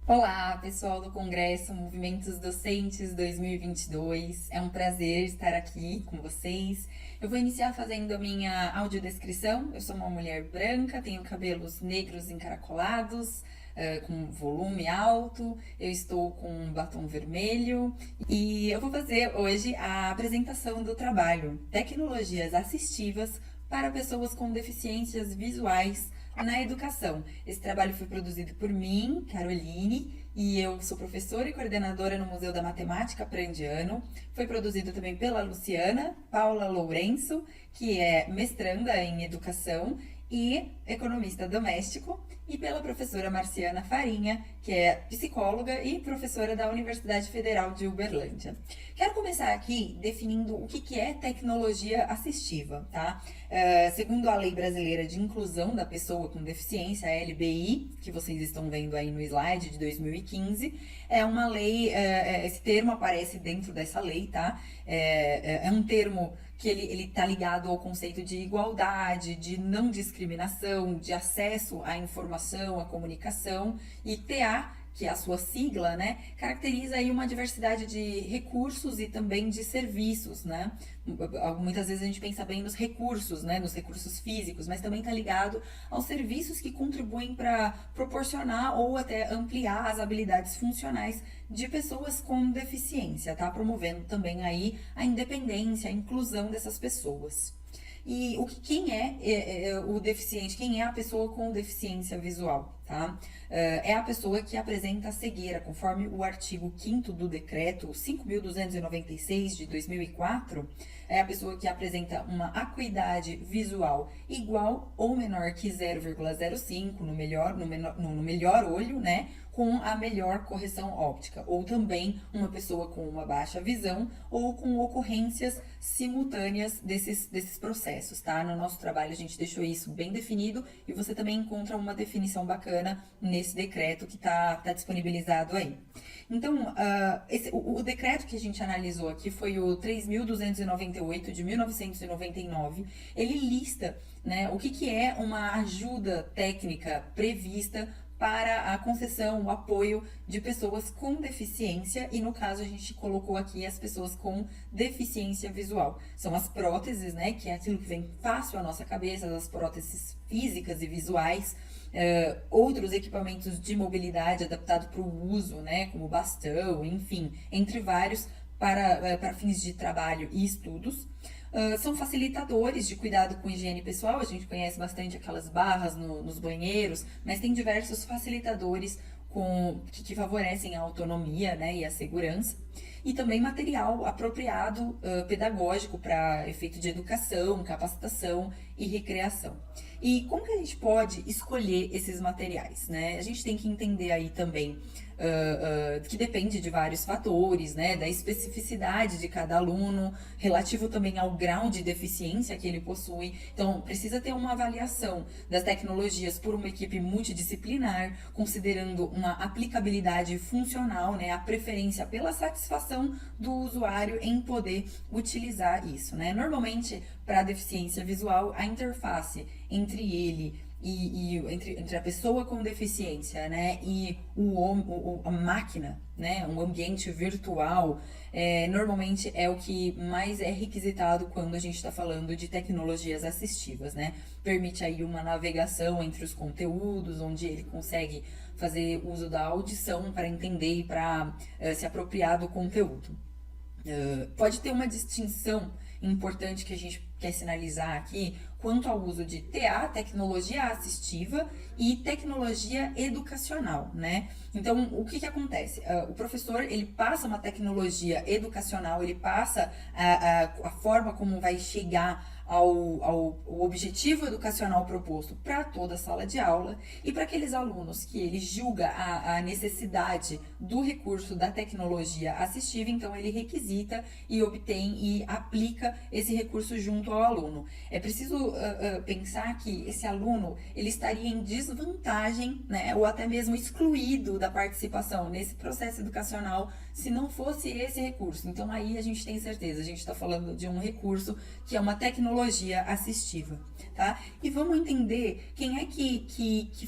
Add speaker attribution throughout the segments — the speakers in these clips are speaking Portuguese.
Speaker 1: Olá, pessoal do Congresso Movimentos Docentes 2022. É um prazer estar aqui com vocês. Eu vou iniciar fazendo a minha audiodescrição. Eu sou uma mulher branca, tenho cabelos negros encaracolados, com volume alto. Eu estou com um batom vermelho e eu vou fazer hoje a apresentação do trabalho Tecnologias Assistivas para Pessoas com Deficiências Visuais na Educação. Esse trabalho foi produzido por mim, Caroline, e eu sou professora e coordenadora no Museu da Matemática Prandiano. Foi produzido também pela Luciana Paula Lourenço, que é mestranda em Educação e economista doméstico, e pela professora Marciana Farinha, que é psicóloga e professora da Universidade Federal de Uberlândia. Quero começar aqui definindo o que é tecnologia assistiva, tá? Segundo a Lei Brasileira de Inclusão da Pessoa com Deficiência, a LBI, que vocês estão vendo aí no slide de 2015, é uma lei, esse termo aparece dentro dessa lei, tá? É um termo que ele está ligado ao conceito de igualdade, de não discriminação, de acesso à informação, à comunicação, e TA, que é a sua sigla, né, caracteriza aí uma diversidade de recursos e também de serviços, né? Muitas vezes a gente pensa bem nos recursos, né, nos recursos físicos, mas também está ligado aos serviços que contribuem para proporcionar ou até ampliar as habilidades funcionais de pessoas com deficiência, tá? Promovendo também aí a independência, a inclusão dessas pessoas. E quem é o deficiente, quem é a pessoa com deficiência visual, tá? É a pessoa que apresenta cegueira, conforme o artigo 5º do decreto 5.296 de 2004, é a pessoa que apresenta uma acuidade visual igual ou menor que 0,05 no melhor olho, né? Com a melhor correção óptica, ou também uma pessoa com uma baixa visão ou com ocorrências simultâneas desses processos, tá? No nosso trabalho a gente deixou isso bem definido e você também encontra uma definição bacana nesse decreto que tá disponibilizado aí. Então, o decreto que a gente analisou aqui foi o 3.298 de 1999. Ele lista, né, o que é uma ajuda técnica prevista para a concessão, o apoio de pessoas com deficiência, e no caso a gente colocou aqui as pessoas com deficiência visual. São as próteses, né, que é aquilo que vem fácil à nossa cabeça, as próteses físicas e visuais, outros equipamentos de mobilidade adaptados para o uso, né, como bastão, enfim, entre vários, para fins de trabalho e estudos. São facilitadores de cuidado com higiene pessoal. A gente conhece bastante aquelas barras nos banheiros, mas tem diversos facilitadores que favorecem a autonomia, né, e a segurança. E também material apropriado pedagógico para efeito de educação, capacitação e recreação. E como que a gente pode escolher esses materiais, né? A gente tem que entender aí também que depende de vários fatores, né, da especificidade de cada aluno, relativo também ao grau de deficiência que ele possui. Então, precisa ter uma avaliação das tecnologias por uma equipe multidisciplinar, considerando uma aplicabilidade funcional, né, a preferência pela satisfação do usuário em poder utilizar isso, né? Normalmente, para a deficiência visual, a interface entre ele entre a pessoa com deficiência, né, e a máquina, né, um ambiente virtual, normalmente é o que mais é requisitado quando a gente está falando de tecnologias assistivas, né? Permite aí uma navegação entre os conteúdos, onde ele consegue fazer uso da audição para entender e para se apropriar do conteúdo. Pode ter uma distinção importante que a gente quer sinalizar aqui quanto ao uso de TA, tecnologia assistiva, e tecnologia educacional, né? Então, o que acontece? O professor, ele passa uma tecnologia educacional, ele passa a forma como vai chegar ao objetivo educacional proposto para toda a sala de aula, e para aqueles alunos que ele julga a necessidade do recurso da tecnologia assistiva, então ele requisita e obtém e aplica esse recurso junto ao aluno. É preciso pensar que esse aluno ele estaria em desvantagem, né, ou até mesmo excluído da participação nesse processo educacional se não fosse esse recurso. Então aí a gente tem certeza, a gente está falando de um recurso que é uma tecnologia assistiva, tá? E vamos entender quem é que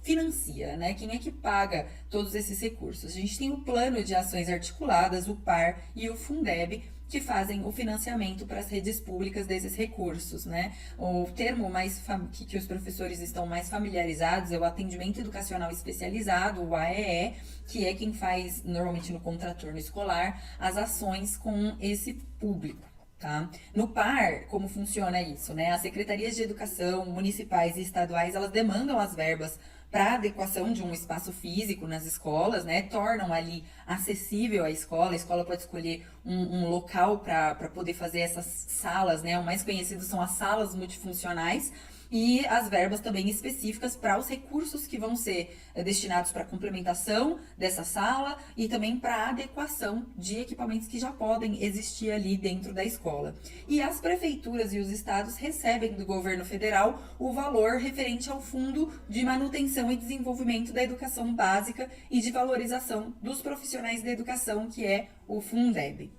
Speaker 1: financia, né? Quem é que paga todos esses recursos? A gente tem o Plano de Ações Articuladas, o PAR, e o Fundeb, que fazem o financiamento para as redes públicas desses recursos, né? O termo que os professores estão mais familiarizados é o atendimento educacional especializado, o AEE, que é quem faz, normalmente no contraturno escolar, as ações com esse público. Tá? No PAR, como funciona isso, né? As secretarias de educação municipais e estaduais, elas demandam as verbas para adequação de um espaço físico nas escolas, né? Tornam ali acessível a escola pode escolher um local para poder fazer essas salas, né? O mais conhecido são as salas multifuncionais, e as verbas também específicas para os recursos que vão ser destinados para a complementação dessa sala e também para a adequação de equipamentos que já podem existir ali dentro da escola. E as prefeituras e os estados recebem do governo federal o valor referente ao Fundo de Manutenção e Desenvolvimento da Educação Básica e de Valorização dos Profissionais da Educação, que é o Fundeb.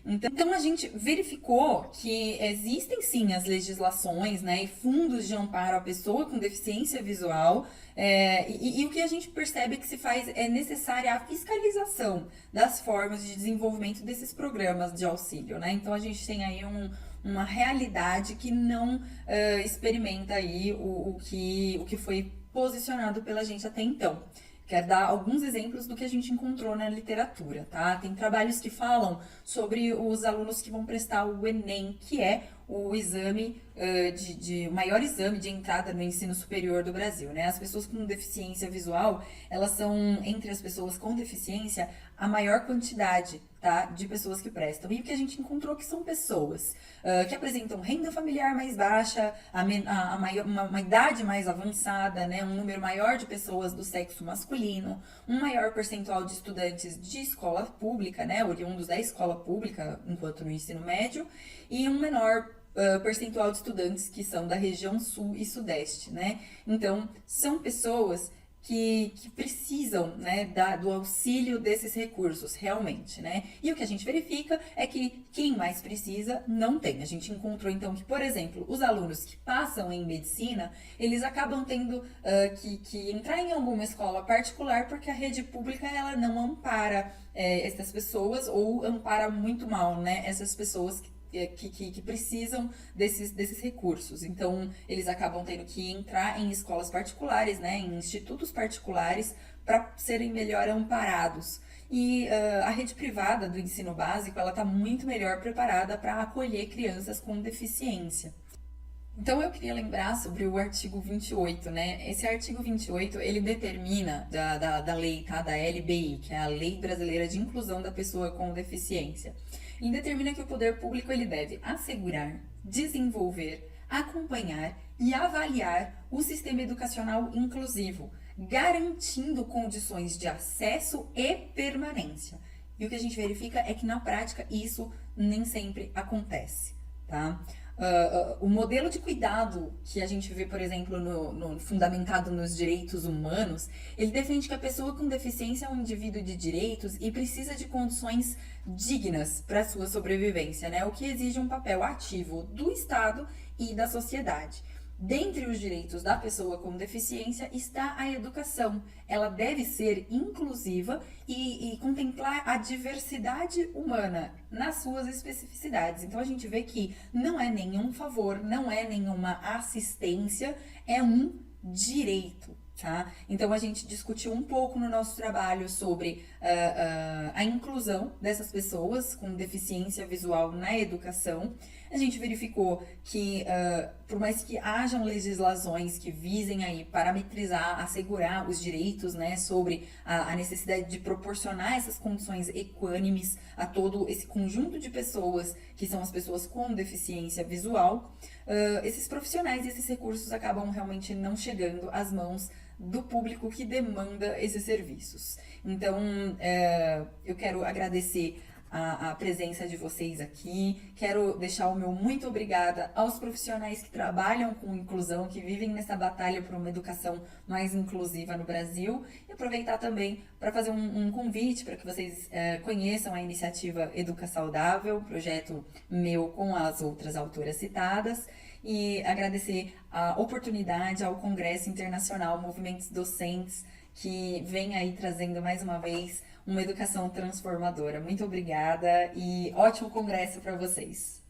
Speaker 1: Então a gente verificou que existem sim as legislações, né, e fundos de amparo à pessoa com deficiência visual, e o que a gente percebe que se faz é necessária a fiscalização das formas de desenvolvimento desses programas de auxílio, né? Então a gente tem aí uma realidade que não experimenta aí o que foi posicionado pela gente até então. Quero dar alguns exemplos do que a gente encontrou na literatura, tá? Tem trabalhos que falam sobre os alunos que vão prestar o Enem, que é o exame, o maior exame de entrada no ensino superior do Brasil, né? As pessoas com deficiência visual, elas são, entre as pessoas com deficiência, a maior quantidade, tá, de pessoas que prestam. E o que a gente encontrou que são pessoas que apresentam renda familiar mais baixa, uma idade mais avançada, né, um número maior de pessoas do sexo masculino, um maior percentual de estudantes de escola pública, né, oriundos da escola pública, enquanto no ensino médio, e um menor percentual de estudantes que são da região sul e sudeste, né? Então, são pessoas que precisam, né, do auxílio desses recursos, realmente, né? E o que a gente verifica é que quem mais precisa não tem. A gente encontrou, então, que, por exemplo, os alunos que passam em medicina, eles acabam tendo que entrar em alguma escola particular porque a rede pública, ela não ampara essas pessoas, ou ampara muito mal, né, essas pessoas que precisam desses recursos. Então, eles acabam tendo que entrar em escolas particulares, né, em institutos particulares, para serem melhor amparados. E a rede privada do ensino básico, ela está muito melhor preparada para acolher crianças com deficiência. Então, eu queria lembrar sobre o artigo 28, né? Esse artigo 28, ele determina da lei, tá? Da LBI, que é a Lei Brasileira de Inclusão da Pessoa com Deficiência. E determina que o poder público, ele deve assegurar, desenvolver, acompanhar e avaliar o sistema educacional inclusivo, garantindo condições de acesso e permanência. E o que a gente verifica é que, na prática, isso nem sempre acontece, tá? O modelo de cuidado que a gente vê, por exemplo, fundamentado nos direitos humanos, ele defende que a pessoa com deficiência é um indivíduo de direitos e precisa de condições dignas para sua sobrevivência, né? O que exige um papel ativo do Estado e da sociedade. Dentre os direitos da pessoa com deficiência está a educação. Ela deve ser inclusiva e contemplar a diversidade humana nas suas especificidades. Então, a gente vê que não é nenhum favor, não é nenhuma assistência, é um direito. Tá? Então, a gente discutiu um pouco no nosso trabalho sobre a inclusão dessas pessoas com deficiência visual na educação. A gente verificou que, por mais que hajam legislações que visem aí parametrizar, assegurar os direitos, né, sobre a necessidade de proporcionar essas condições equânimes a todo esse conjunto de pessoas que são as pessoas com deficiência visual, esses profissionais e esses recursos acabam realmente não chegando às mãos do público que demanda esses serviços. Então, eu quero agradecer a presença de vocês aqui, quero deixar o meu muito obrigada aos profissionais que trabalham com inclusão, que vivem nessa batalha por uma educação mais inclusiva no Brasil, e aproveitar também para fazer um convite para que vocês conheçam a iniciativa Educa Saudável, projeto meu com as outras autoras citadas, e agradecer a oportunidade ao Congresso Internacional Movimentos Docentes, que vem aí trazendo mais uma vez uma educação transformadora. Muito obrigada e ótimo congresso para vocês!